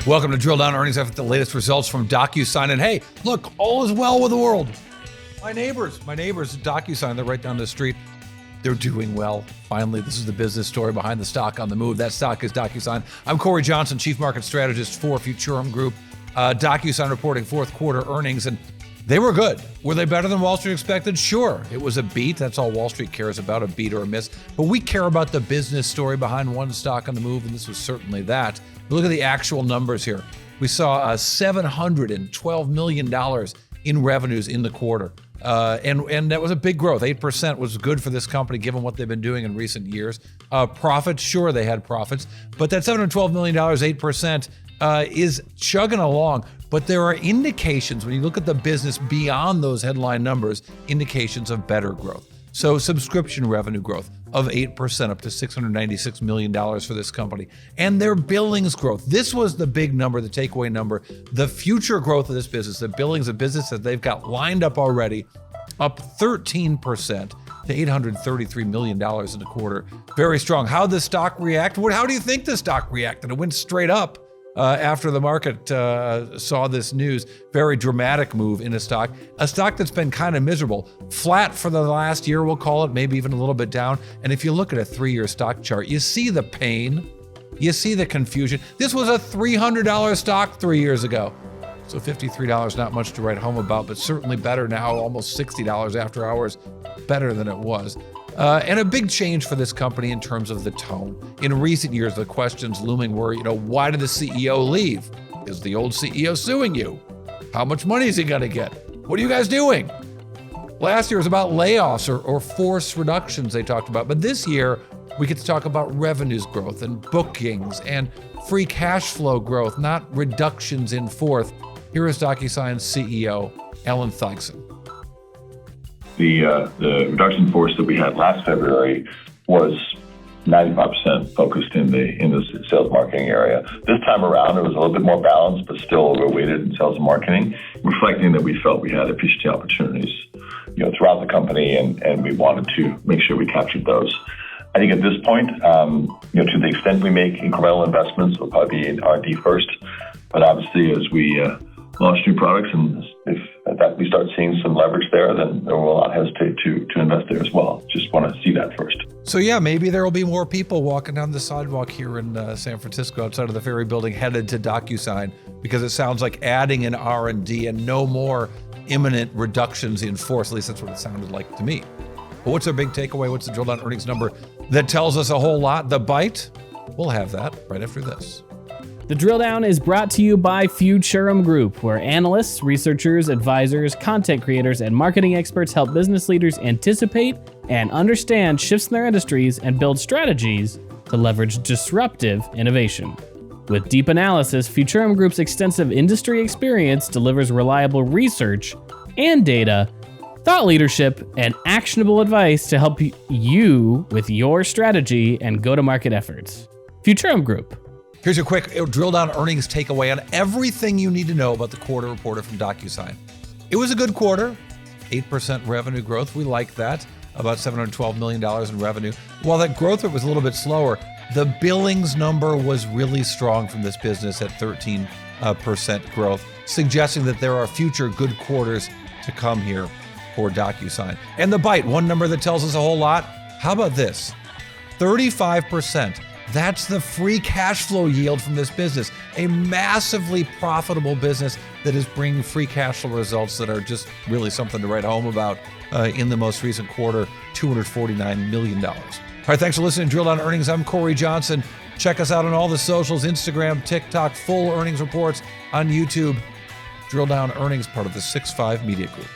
Welcome to Drill Down Earnings after the latest results from DocuSign. And hey, look, all is well with the world. My neighbors at DocuSign, they're right down the street. They're doing well. Finally, this is the business story behind the stock on the move. That stock is DocuSign. I'm Cory Johnson, Chief Market Strategist for Futurum Group. DocuSign reporting fourth quarter earnings, and they were good. Were they better than Wall Street expected? Sure. It was a beat. That's all Wall Street cares about, a beat or a miss. But we care about the business story behind one stock on the move, and this was certainly that. Look at the actual numbers here. We saw $712 million in revenues in the quarter. And that was a big growth. 8% was good for this company given what they've been doing in recent years. Profits, sure, they had profits, but that $712 million, 8%, is chugging along. But there are indications, when you look at the business beyond those headline numbers, indications of better growth. So subscription revenue growth of 8% up to $696 million for this company. And their billings growth. This was the big number, the takeaway number. The future growth of this business, the billings of business that they've got lined up already, up 13% to $833 million in the quarter. Very strong. How'd the stock react? How do you think the stock reacted? It went straight up. After the market saw this news. Very dramatic move in a stock that's been kind of miserable. Flat for the last year, we'll call it, maybe even a little bit down. And if you look at a 3-year stock chart, you see the pain, you see the confusion. This was a $300 stock 3 years ago. So $53, not much to write home about, but certainly better now, almost $60 after hours, better than it was. And a big change for this company in terms of the tone. In recent years, the questions looming were, why did the CEO leave? Is the old CEO suing you? How much money is he going to get? What are you guys doing? Last year was about layoffs or force reductions they talked about. But this year, we get to talk about revenues growth and bookings and free cash flow growth, not reductions in force. Here is DocuSign's CEO, Allan Thygesen. The reduction in force that we had last February was 95% focused in the sales marketing area. This time around, it was a little bit more balanced, but still overweighted in sales and marketing, reflecting that we felt we had efficiency opportunities, throughout the company, and we wanted to make sure we captured those. I think at this point, to the extent we make incremental investments, it'll probably be in R&D first. But obviously, as we launch new products, and if that we start seeing some leverage there, then we will not hesitate to invest there as well. Just want to see that first. So yeah, maybe there will be more people walking down the sidewalk here in San Francisco outside of the Ferry Building headed to DocuSign, because it sounds like adding in R&D and no more imminent reductions in force. At least that's what it sounded like to me. But what's our big takeaway? What's the drill down earnings number that tells us a whole lot? The bite? We'll have that right after this. The Drill Down is brought to you by Futurum Group, where analysts, researchers, advisors, content creators, and marketing experts help business leaders anticipate and understand shifts in their industries and build strategies to leverage disruptive innovation. With deep analysis, Futurum Group's extensive industry experience delivers reliable research and data, thought leadership, and actionable advice to help you with your strategy and go-to-market efforts. Futurum Group. Here's your quick drill down earnings takeaway on everything you need to know about the quarter reported from DocuSign. It was a good quarter, 8% revenue growth. We like that, about $712 million in revenue. While that growth rate was a little bit slower, the billings number was really strong from this business at 13% growth, suggesting that there are future good quarters to come here for DocuSign. And the bite, one number that tells us a whole lot. How about this? 35%. That's the free cash flow yield from this business, a massively profitable business that is bringing free cash flow results that are just really something to write home about in the most recent quarter, $249 million. All right, thanks for listening to Drill Down Earnings. I'm Cory Johnson. Check us out on all the socials, Instagram, TikTok, full earnings reports on YouTube. Drill Down Earnings, part of the 6-5 Media Group.